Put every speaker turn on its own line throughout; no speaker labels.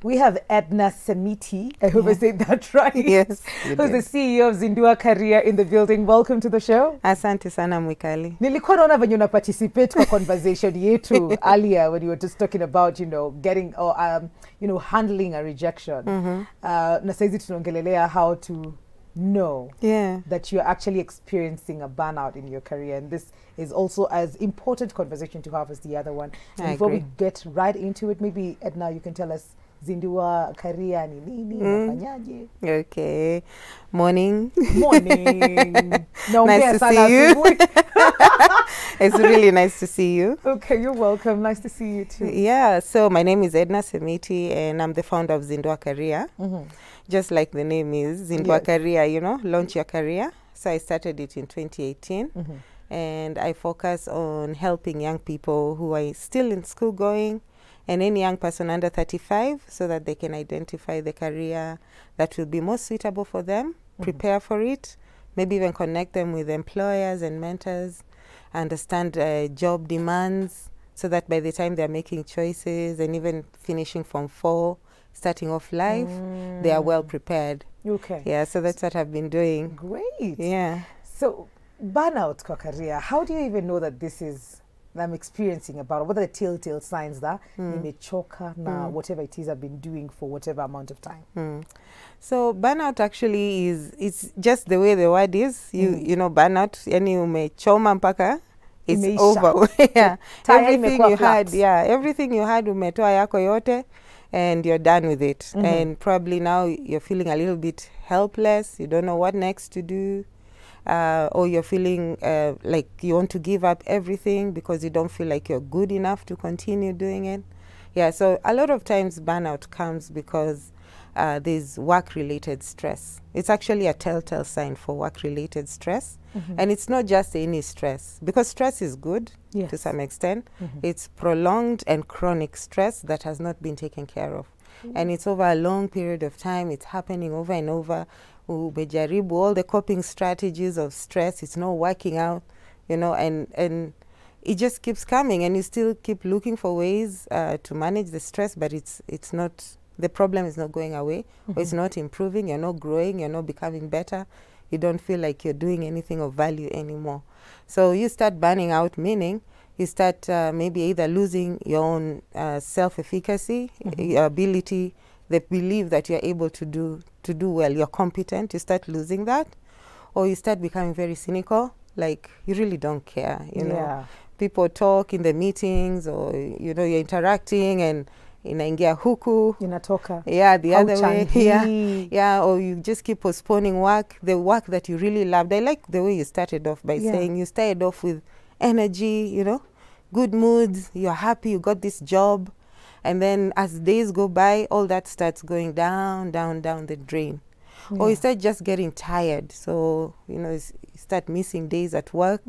We have Edna Semiti, I hope I said that right.
Yes,
who's the CEO of Tuco-Kenya in the building. Welcome to the show.
Asante sana Mwikali.
Nilikuwa naona venye una participate kwa conversation yetu earlier when you were just talking about, getting or handling a rejection. Na saizi tunaongelelea how to know that you're actually experiencing a burnout in your career, and this is also as important conversation to have as the other one. Before we get right into it, maybe Edna, you can tell us Tuco-Kenya ni nini, unafanyaje?
Okay. Morning.
Nice
to see you. It's really nice to see you.
Okay, you're welcome. Nice to see you too.
Yeah, so my name is Edna Semiti and I'm the founder of Tuco-Kenya. Just like the name is, Tuco-Kenya, launch your career. So I started it in 2018 and I focus on helping young people who are still in school going and any young person under 35 so that they can identify the career that will be most suitable for them, prepare for it, maybe even connect them with employers and mentors, understand job demands so that by the time they're making choices and even finishing Form 4, starting off life, they are well prepared.
Okay.
Yeah, so that's what I've been doing.
Great.
Yeah.
So, burnout kwa career, how do you even know that this is I'm experiencing about? What are the telltale signs that nimechoka na whatever it is I've been doing for whatever amount of time?
So burnout actually it's just the way the word is. You know burnout, yani umechoma mpaka it's over. Yeah. Everything you had umetoa yako yote and you're done with it. And probably now you're feeling a little bit helpless. You don't know what next to do. Or you're feeling like you want to give up everything because you don't feel like you're good enough to continue doing it. Yeah, so a lot of times burnout comes because there's work-related stress. It's actually a telltale sign for work-related stress. And it's not just any stress, because stress is good to some extent. It's prolonged and chronic stress that has not been taken care of. And it's over a long period of time. It's happening over and over. Umejaribu all the coping strategies of stress, it's not working out, and it just keeps coming, and you still keep looking for ways to manage the stress, but it's not, the problem is not going away, or it's not improving, you're not growing, you're not becoming better, you don't feel like you're doing anything of value anymore. So you start burning out, meaning you start maybe either losing your own self-efficacy, your ability, the belief that you're able to do well, you're competent, you start losing that, or you start becoming very cynical, like you really don't care, know. People talk in the meetings, or you're interacting and inaingia huku,
inatoka
the other way, or you just keep postponing work, the work that you really loved. I like the way you started off by saying you started off with energy, good moods, you're happy, you got this job. And then as days go by, all that starts going down the drain. Or you start just getting tired. So, you start missing days at work.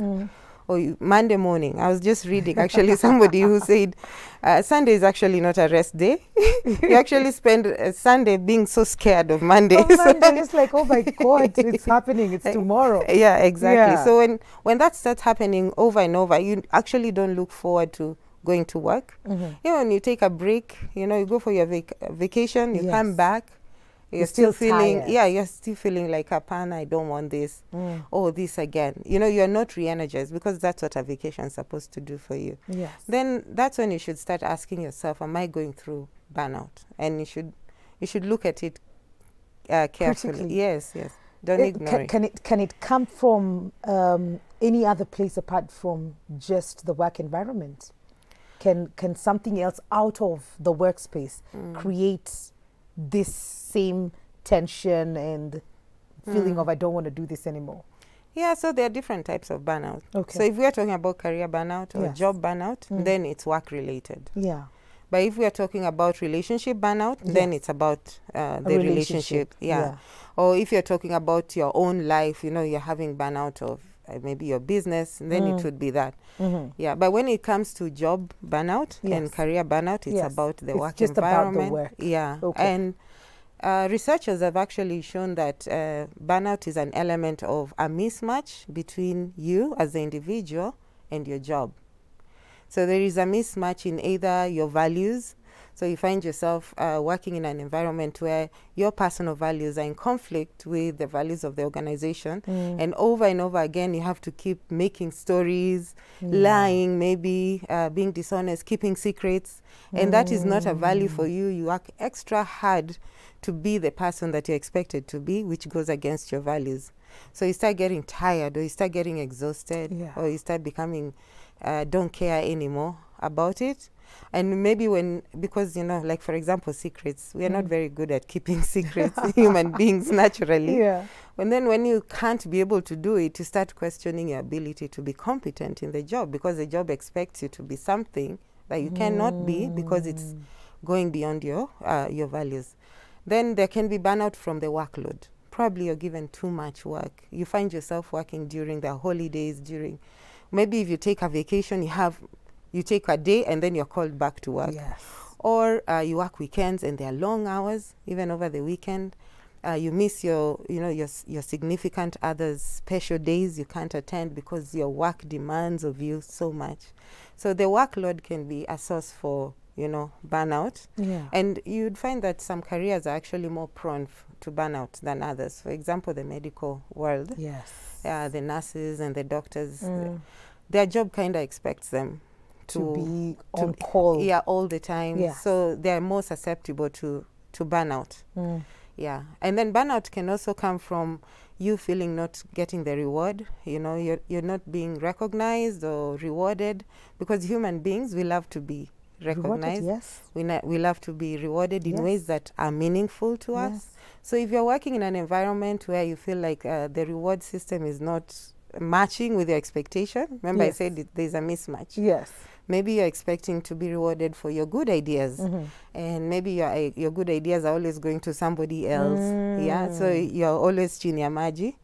Or Monday morning, I was just reading actually somebody who said, Sunday is actually not a rest day. You actually spend Sunday being so scared of Monday.
Monday is like, oh my God, it's happening, it's tomorrow.
Yeah, exactly. So when that starts happening over and over, you actually don't look forward to going to work. When you take a break, you go for your vacation, you come back, you're still feeling tired. You're still feeling like apana, I don't want this. Oh, this again. You're not re-energized, because that's what a vacation is supposed to do for you. Then that's when you should start asking yourself, am I going through burnout? And you should look at it carefully.
Critically.
Yes. Don't ignore it.
Can it come from any other place apart from just the work environment? Can something else out of the workspace create this same tension and feeling of I don't want to do this anymore?
Yeah, so there are different types of burnout.
Okay.
So if we are talking about career burnout or job burnout, then it's work related.
Yeah.
But if we are talking about relationship burnout, then it's about the relationship. Yeah. Or if you're talking about your own life, you're having burnout of maybe your business, then it would be that. Yeah, but when it comes to job burnout and career burnout, it's about the work
just
environment.
About the work.
Yeah, and researchers have actually shown that burnout is an element of a mismatch between you as the individual and your job. So there is a mismatch in either your values. So you find yourself working in an environment where your personal values are in conflict with the values of the organization. And over again, you have to keep making stories, lying, maybe being dishonest, keeping secrets. And that is not a value for you. You work extra hard to be the person that you're expected to be, which goes against your values. So you start getting tired, or you start getting exhausted, or you start becoming, don't care anymore about it. And maybe because, you know, like, for example, secrets, we are not very good at keeping secrets, human beings, naturally. And then when you can't be able to do it, you start questioning your ability to be competent in the job, because the job expects you to be something that you cannot be, because it's going beyond your values. Then there can be burnout from the workload. Probably you're given too much work. You find yourself working during the holidays, maybe if you take a vacation, you take a day and then you're called back to work. Or you work weekends and there are long hours, even over the weekend. You miss your significant other's special days you can't attend because your work demands of you so much. So the workload can be a source for, you know, burnout. And you'd find that some careers are actually more prone to burnout than others. For example, the medical world. The nurses and the doctors, their job kind of expects them to
be on call.
All the time. So they're more susceptible to burnout. And then burnout can also come from you feeling not getting the reward. You know, you're not being recognized or rewarded, because human beings, we love to be recognized. We love to be rewarded in ways that are meaningful to us. So if you're working in an environment where you feel like the reward system is not matching with your expectation, remember I said there's a mismatch. Maybe you're expecting to be rewarded for your good ideas, and maybe your good ideas are always going to somebody else. So you're always chini ya maji.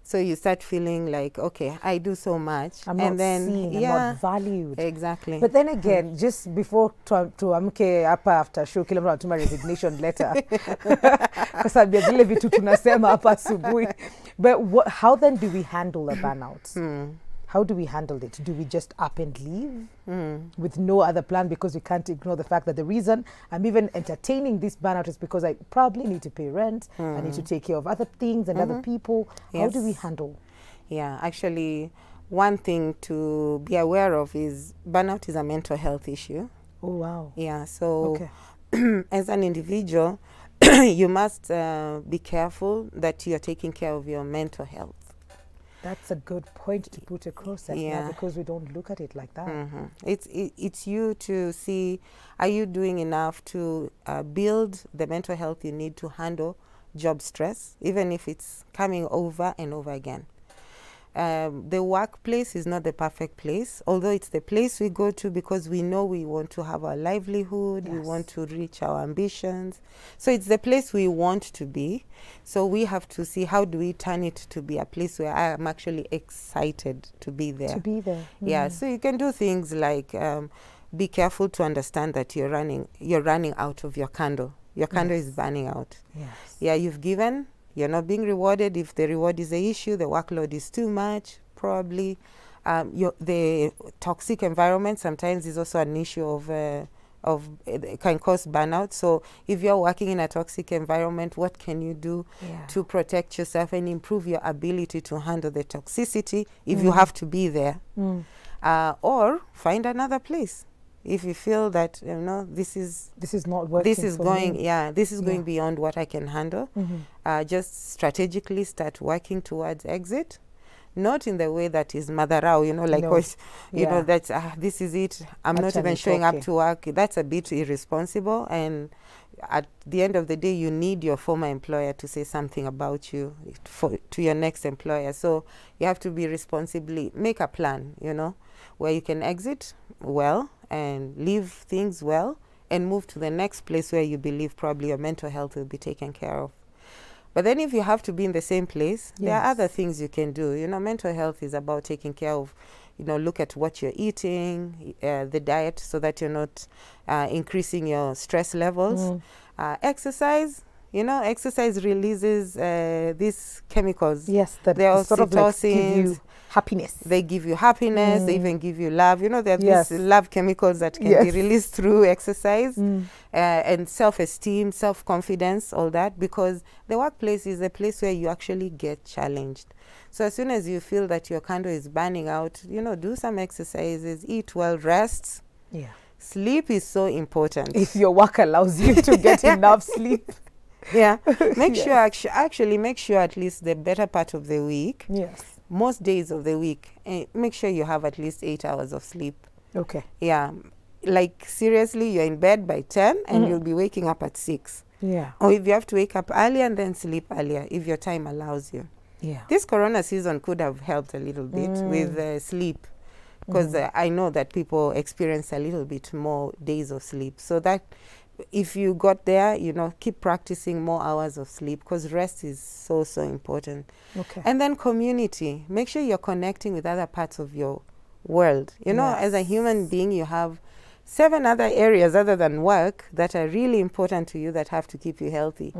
So you start feeling like, okay, I do so much.
I'm not seen, I'm not valued.
Exactly.
But then again, just before tuamke hapa after show, kila mtu anatuma resignation letter. Kwa sababu ya vile vitu tunasema hapa asubuhi. But how then do we handle a burnout? How do we handle it? Do we just up and leave with no other plan, because we can't ignore the fact that the reason I'm even entertaining this burnout is because I probably need to pay rent, I need to take care of other things and other people. How do we handle?
Actually, one thing to be aware of is burnout is a mental health issue.
Oh, wow.
So as an individual, you must be careful that you're taking care of your mental health.
That's a good point to put across, because we don't look at it like that.
It's you to see, are you doing enough to build the mental health you need to handle job stress, even if it's coming over and over again. The workplace is not the perfect place, although it's the place we go to because we know we want to have our livelihood, we want to reach our ambitions. So it's the place we want to be. So we have to see, how do we turn it to be a place where I am actually excited to be there. So you can do things like be careful to understand that you're running out of your candle. Your candle is burning out. You've given. You're not being rewarded. If the reward is the issue, the workload is too much, probably. The toxic environment sometimes is also an issue it can cause burnout. So if you're working in a toxic environment, what can you do to protect yourself and improve your ability to handle the toxicity if you have to be there? Or find another place. If you feel that, you know, this is not working, this is going beyond what I can handle, just strategically start working towards exit. Not in the way that is madharau, you know, like, you know, that's, this is it, I'm not even showing up to work. That's a bit irresponsible. And at the end of the day, you need your former employer to say something about you to your next employer. So you have to be responsibly, make a plan, you know, where you can exit well and leave things well and move to the next place where you believe probably your mental health will be taken care of. But then if you have to be in the same place, there are other things you can do. You know, mental health is about taking care of, you know, look at what you're eating, the diet, so that you're not increasing your stress levels. Exercise. You know, exercise releases these chemicals. They're sort of like give you happiness. They give you happiness. They even give you love. You know, there are these love chemicals that can be released through exercise. and self-esteem, self-confidence, all that, because the workplace is a place where you actually get challenged. So as soon as you feel that your candle is burning out, you know, do some exercises, eat well, rest.
Yeah.
Sleep is so important.
If your work allows you to get enough sleep.
Yeah. Make sure, actually make sure at least the better part of the week,
Yes.
most days of the week, make sure you have at least 8 hours of sleep.
Okay.
Yeah. Like seriously, you're in bed by 10 and you'll be waking up at 6.
Yeah.
Or if you have to wake up earlier and then sleep earlier, if your time allows you.
Yeah.
This corona season could have helped a little bit with sleep, because I know that people experience a little bit more days of sleep. So that if you got there, you know, keep practicing more hours of sleep, because rest is so, so important.
Okay.
And then community. Make sure you're connecting with other parts of your world. You know, as a human being, you have 7 other areas other than work that are really important to you that have to keep you healthy.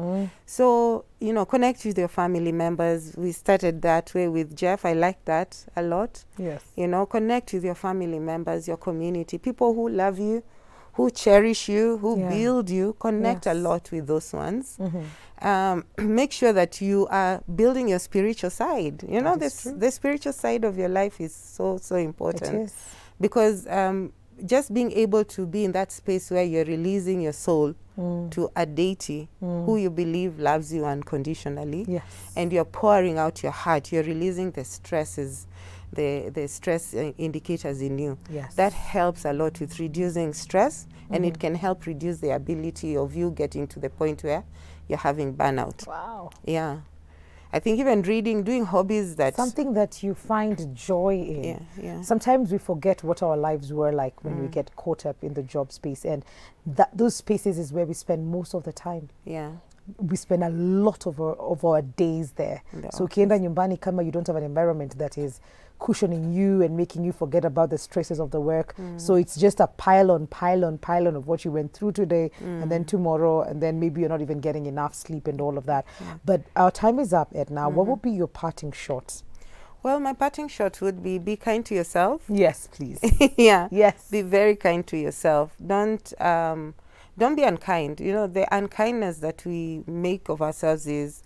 So, you know, connect with your family members. We started that way with Jeff. I like that a lot.
Yes.
You know, connect with your family members, your community, people who love you, who cherish you, who build you. Connect a lot with those ones. Make sure that you are building your spiritual side. You know, the spiritual side of your life is so, so important.
It is.
Because just being able to be in that space where you're releasing your soul to a deity who you believe loves you unconditionally, and you're pouring out your heart, you're releasing the stresses, the stress indicators in you. That helps a lot with reducing stress, and it can help reduce the ability of you getting to the point where you're having burnout.
Wow.
Yeah. I think even reading, doing hobbies that...
Something that you find joy in.
Yeah.
Sometimes we forget what our lives were like when we get caught up in the job space. And those spaces is where we spend most of the time.
Yeah.
We spend a lot of our days there. So ukienda nyumbani kama you don't have an environment that is cushioning you and making you forget about the stresses of the work. So it's just a pile on of what you went through today and then tomorrow, and then maybe you're not even getting enough sleep and all of that. But our time is up, Edna. What would be your parting shot?
Well, my parting shot would be kind to yourself.
Yes, please.
Yeah.
Yes.
Be very kind to yourself. Don't be unkind. You know, the unkindness that we make of ourselves is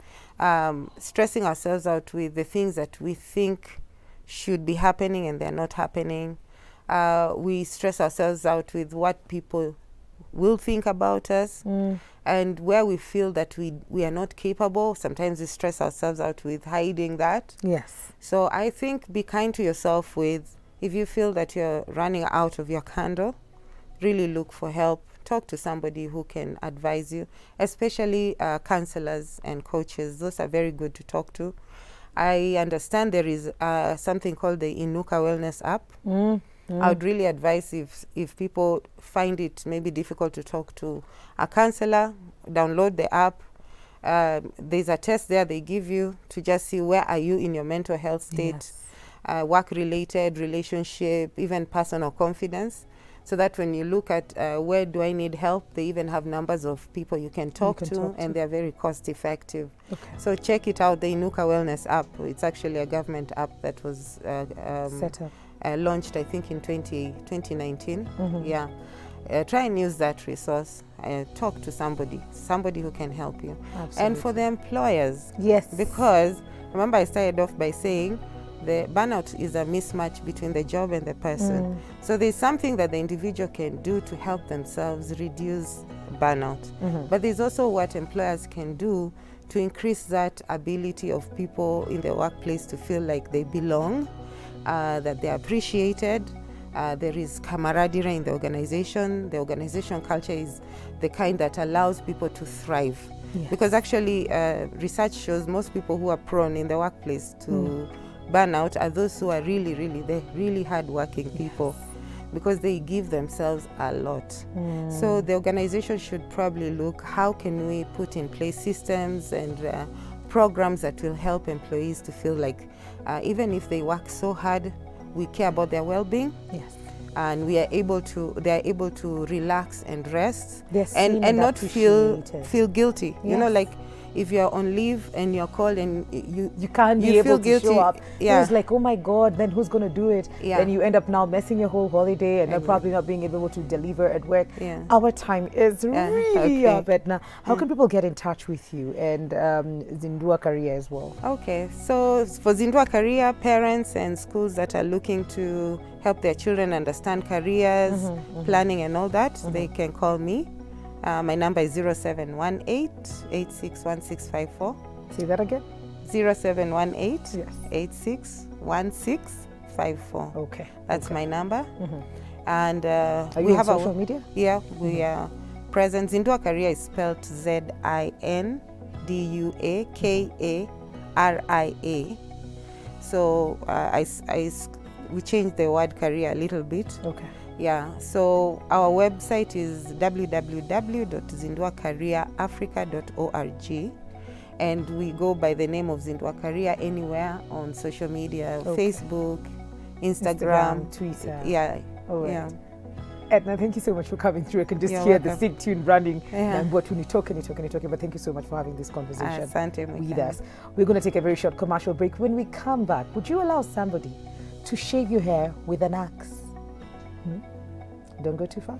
stressing ourselves out with the things that we think should be happening and they're not happening. We stress ourselves out with what people will think about us, and where we feel that we are not capable. Sometimes we stress ourselves out with hiding that.
Yes.
So I think be kind to yourself with, if you feel that you're running out of your candle, really look for help. Talk to somebody who can advise you, especially counselors and coaches. Those are very good to talk to. I understand there is something called the Inuka Wellness app. I would really advise if people find it maybe difficult to talk to a counselor, download the app. There's a test there they give you to just see where are you in your mental health state, work-related, relationship, even personal confidence. So that when you look at where do I need help, they even have numbers of people you can talk to, and they're very cost effective. So check it out, the Inuka Wellness app. It's actually a government app that was
set up.
Launched, I think, in 2019. Yeah. Try and use that resource. Talk to somebody who can help you.
Absolutely.
And for the employers,
yes,
because remember I started off by saying the burnout is a mismatch between the job and the person. So there's something that the individual can do to help themselves reduce burnout. But there's also what employers can do to increase that ability of people in the workplace to feel like they belong, that they're appreciated. There is camaraderie in the organization. The organization culture is the kind that allows people to thrive. Because actually research shows most people who are prone in the workplace to burnout are those who are really hard-working people, because they give themselves a lot. So the organization should probably look, how can we put in place systems and programs that will help employees to feel like even if they work so hard, we care about their well-being. And they are able to relax and rest, and not feel guilty. You know, like if you're on leave and you're called and
you can't be
you feel
able to
guilty.
show up.
Yeah.
It's like, oh my God, then who's going to do it?
Yeah.
Then you end up now messing your whole holiday and probably not being able to deliver at work.
Yeah.
Our time is really
okay.
up. Now, how can people get in touch with you and Zindua Career as well?
Okay, so for Zindua Career, parents and schools that are looking to help their children understand careers, planning and all that, they can call me. My number is 0718-861654.
Say that again.
0718-861654.
Okay.
That's my number. And
are you
we
on
have
social media?
Yeah, we are present. Zindua Career is spelled ZINDUAKARIA. So we changed the word career a little bit.
Okay.
Yeah, so our website is www.zinduacareerafrica.org, and we go by the name of Zindua Career anywhere on social media, Facebook, Instagram,
Twitter.
Yeah.
All right.
Yeah.
Edna, thank you so much for coming through. I can just
You're
hear
welcome.
the sync tune running.
Yeah.
And what when you talking, but thank you so much for having this conversation
Asante,
with us. We're going to take a very short commercial break. When we come back, would you allow somebody to shave your hair with an axe? Don't go too far.